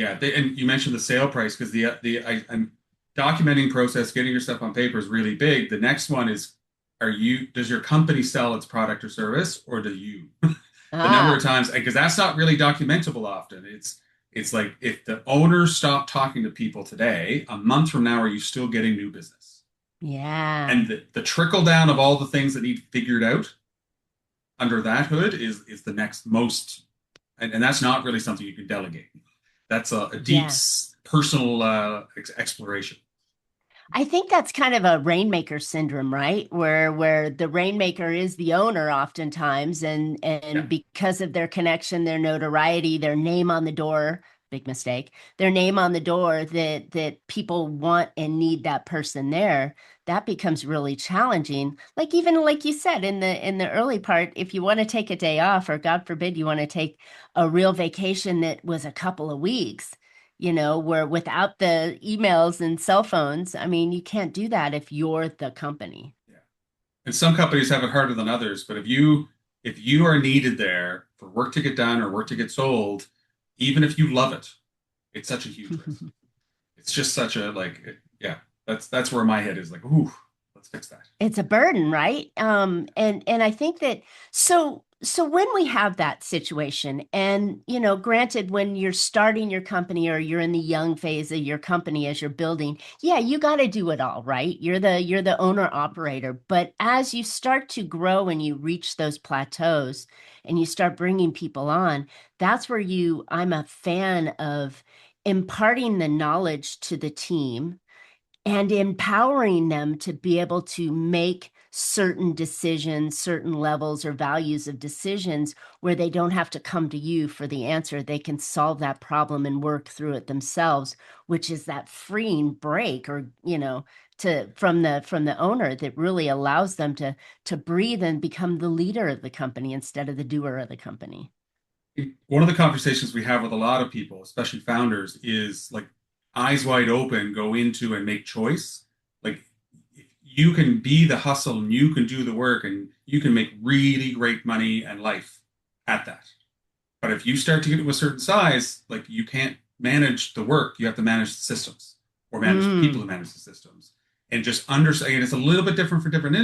Yeah, and you mentioned the sale price because I'm documenting process, getting your stuff on paper is really big. The next one is, does your company sell its product or service, or do you? The number of Ah, times, because that's not really documentable often. It's like if the owners stop talking to people today, a month from now, are you still getting new business? yeah. And the trickle down of all the things that need figured out under that hood is the next most, and that's not really something you can delegate. That's a deep Yeah. personal exploration. I think that's kind of a rainmaker syndrome, right? Where the rainmaker is the owner oftentimes, Yeah. and because of their connection, their notoriety, their name on the door, big mistake, their name on the door that people want and need that person there, that becomes really challenging. Like even like you said in the early part, if you want to take a day off, or God forbid you want to take a real vacation that was a couple of weeks, where without the emails and cell phones, I mean, you can't do that if you're the company. Yeah. And some companies have it harder than others, but if you are needed there for work to get done or work to get sold, even if you love it, it's such a huge risk. It's just such a yeah. That's where my head is like, ooh, let's fix that. It's a burden, right? And I think that so when we have that situation, and granted, when you're starting your company or you're in the young phase of your company as you're building, yeah, you got to do it all, right? You're the owner operator, but as you start to grow and you reach those plateaus and you start bringing people on, that's where I'm a fan of imparting the knowledge to the team and empowering them to be able to make certain decisions, certain levels or values of decisions where they don't have to come to you for the answer. They can solve that problem and work through it themselves, which is that freeing break or, to from the owner that really allows them to breathe and become the leader of the company instead of the doer of the company. One of the conversations we have with a lot of people, especially founders, is like eyes wide open, go into and make choice. Like you can be the hustle and you can do the work and you can make really great money and life at that. But if you start to get to a certain size, like you can't manage the work, you have to manage the systems or manage the people who Mm. manage the systems and just understand. It's a little bit different for different